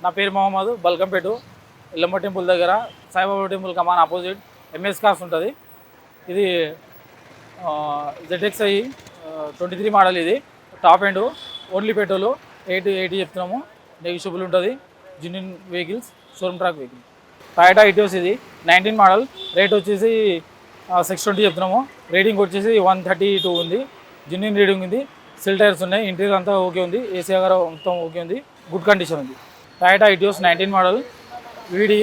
నా పేరు మొహమ్మద్. బల్కంపేట ఎల్లమ్మ టెంపుల్ దగ్గర సాయిబాబా టెంపుల్ కమాన్ ఆపోజిట్ ఎంఎస్ కార్స్ ఉంటుంది. ఇది ZXi 23 మోడల్. ఇది టాప్ ఎండ్, ఓన్లీ పెట్రోల్, 880 చెప్తున్నాము. నెగిషియబుల్ ఉంటుంది. Genuine vehicles, showroom track vehicle. Toyota Etios ఇది 19 మోడల్. రేట్ వచ్చేసి 620 చెప్తున్నాము. రేటింగ్ వచ్చేసి 132 ఉంది. జిన్నిన్ రీడింగ్ ఉంది. సిల్ టైర్స్ ఉన్నాయి. ఇంటీరియర్ అంతా ఓకే ఉంది. ఏసీ గారు మొత్తం ఓకే ఉంది. గుడ్ కండిషన్ ఉంది. టయోటా ఇటియోస్ 19 మోడల్ వీడి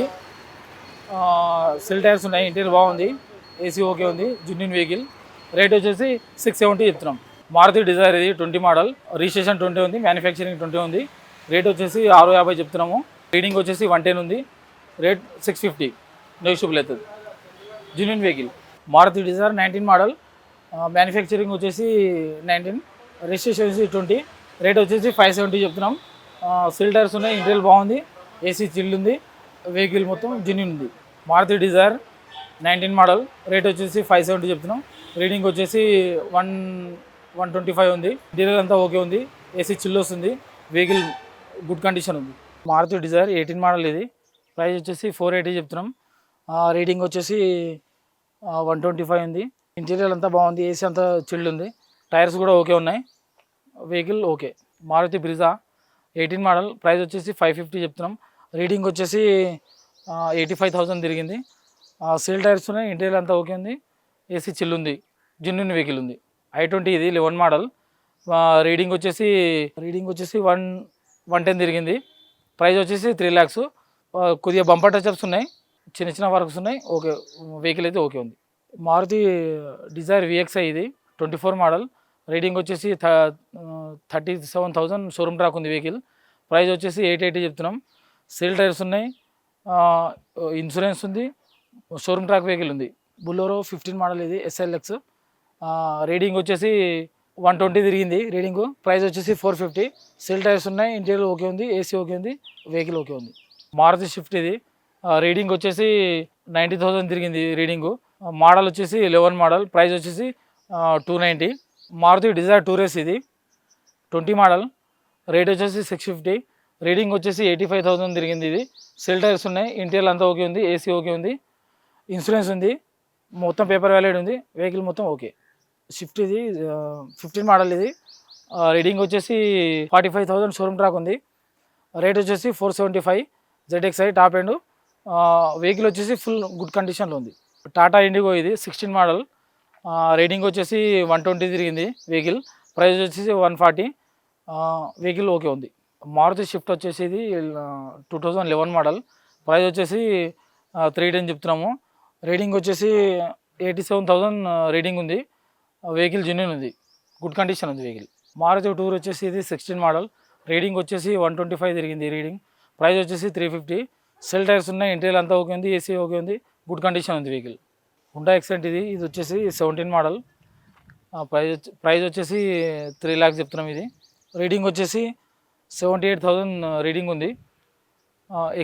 సిల్ టైర్స్ ఉన్నాయి. ఇంటీరియర్ బాగుంది. ఏసీ ఓకే ఉంది. Genuine vehicle. రేట్ వచ్చేసి 670 చెప్తున్నాం. మారుతి డిజైర్ ఇది 20 మోడల్. రిజిస్ట్రేషన్ 20 ఉంది. మ్యానుఫ్యాక్చరింగ్ 20 ఉంది. రేట్ వచ్చేసి 650 చెప్తున్నాము. రీడింగ్ వచ్చేసి 110 ఉంది. రేట్ 650 నెగిషియబుల్ అవుతుంది. Genuine vehicle. మారుతి డిజైర్ 19 మోడల్. మ్యానుఫ్యాక్చరింగ్ వచ్చేసి 19, రిజిస్ట్రేషన్ వచ్చేసి 20. రేట్ వచ్చేసి 570 చెప్తున్నాం. సిల్ టైర్స్ ఉన్నాయి. ఇంటీరియర్ బాగుంది. ఏసీ చిల్ ఉంది. వెహికల్ మొత్తం జిన్నిన్ ఉంది. Maruti Dzire 19 model. రేట్ వచ్చేసి 570 చెప్తున్నాం. రీడింగ్ వచ్చేసి 125 ఉంది. ఇంటీరియర్ అంతా ఓకే ఉంది. ఏసీ చిల్ వస్తుంది. వెహికల్ గుడ్ కండిషన్ ఉంది. Maruti Dzire 18 model. ఇది ప్రైస్ వచ్చేసి 480 చెప్తున్నాం. రీడింగ్ వచ్చేసి 125 ఉంది. ఇంటీరియర్ అంతా బాగుంది. ఏసీ అంతా చిల్డ్ ఉంది. టైర్స్ కూడా ఓకే ఉన్నాయి. Vehicle okay. Maruti Brezza 18 model. Price వచ్చేసి 550 చెప్తున్నాం. రీడింగ్ వచ్చేసి 85,000 తిరిగింది. సీల్ టైర్స్ ఉన్నాయి. ఇంటీరియర్ అంతా ఓకే ఉంది. ఏసీ చిల్ ఉంది. జిన్నిన్ వెహికల్ ఉంది. i20 ఇది 11 మోడల్. రీడింగ్ వచ్చేసి 110 తిరిగింది. ప్రైస్ వచ్చేసి 3 lakhs. కొద్దిగా బంపర్ టచ్అప్స్ ఉన్నాయి. చిన్న చిన్న వర్క్స్ ఉన్నాయి. ఓకే, వెహికల్ అయితే ఓకే ఉంది. మారుతి డిజైర్ VXi ఇది 24 మోడల్. రీడింగ్ వచ్చేసి 37,000 షోరూమ్ ట్రాక్ ఉంది వెహికల్. ప్రైస్ వచ్చేసి 880 చెప్తున్నాం. సీల్ టైర్స్ ఉన్నాయి. ఇన్సూరెన్స్ ఉంది. షోరూమ్ ట్రాక్ వెహికల్ ఉంది. బులోరో 15 మోడల్. ఇది SLX. రీడింగ్ వచ్చేసి 120 తిరిగింది రీడింగు. ప్రైస్ వచ్చేసి 450. సీల్ టైర్స్ ఉన్నాయి. ఇంటీరియర్ ఓకే ఉంది. ఏసీ ఓకే ఉంది. వెహికల్ ఓకే ఉంది. మారుతి షిఫ్ట్ ఇది రీడింగ్ వచ్చేసి 90,000 తిరిగింది రీడింగు. మోడల్ వచ్చేసి 11 మోడల్. ప్రైస్ వచ్చేసి 290. మారుతి డిజైర్ టూరేస్ ఇది 20 మోడల్. రేట్ వచ్చేసి 650. రీడింగ్ వచ్చేసి 85,000 తిరిగింది. ఇది సెల్ టైర్స్ ఉన్నాయి. ఇంటీరియర్ అంతా ఓకే ఉంది. ఏసీ ఓకే ఉంది. ఇన్సూరెన్స్ ఉంది. మొత్తం పేపర్ వ్యాలిడ్ ఉంది. వెహికల్ మొత్తం ఓకే. షిఫ్ట్ ఇది 15 మోడల్. ఇది రీడింగ్ వచ్చేసి 45,000 షోరూమ్ ట్రాక్ ఉంది. రేట్ వచ్చేసి 475. ZXi top end. వెహికల్ వచ్చేసి ఫుల్ గుడ్ కండిషన్లో ఉంది. టాటా ఇండిగో ఇది 16 మోడల్. రీడింగ్ వచ్చేసి 120 తిరిగింది వెహికల్. ప్రైస్ వచ్చేసి 140. వెహికల్ ఓకే ఉంది. మారుతి షిఫ్ట్ వచ్చేసి ఇది 2011 మోడల్. ప్రైస్ వచ్చేసి 310 చెప్తున్నాము. రీడింగ్ వచ్చేసి 87,000 రీడింగ్ ఉంది. వెహికల్ జెన్యూన్ ఉంది. గుడ్ కండిషన్ ఉంది వెహికల్. మారుతి టూర్ వచ్చేసి ఇది 16 మోడల్. రీడింగ్ వచ్చేసి 125 తిరిగింది రీడింగ్. ప్రైస్ వచ్చేసి 350. సెల్ టైర్స్ ఉన్నాయి. ఇంటీరియర్ అంతా ఓకే ఉంది. ఏసీ ఓకే ఉంది. గుడ్ కండిషన్ ఉంది వెహికల్. హుండా ఎక్సెంట్ ఇది వచ్చేసి 17 మోడల్. ప్రైస్ వచ్చేసి 3 lakhs చెప్తున్నాం. ఇది రీడింగ్ వచ్చేసి 78,000 రీడింగ్ ఉంది.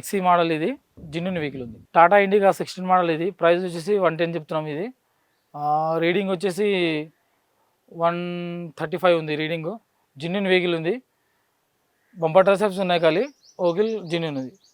XC model. ఇది జిన్నున్ వెహికల్ ఉంది. టాటా ఇండిగా 16 మోడల్. ఇది ప్రైస్ వచ్చేసి 110 చెప్తున్నాం. ఇది రీడింగ్ వచ్చేసి 135 ఉంది రీడింగు. జిన్నున్ వెహికల్ ఉంది. బంపర్ టచ్అప్స్ ఉన్నాయి. ఖాళీ వెహికల్ జిన్నున్ ఉంది.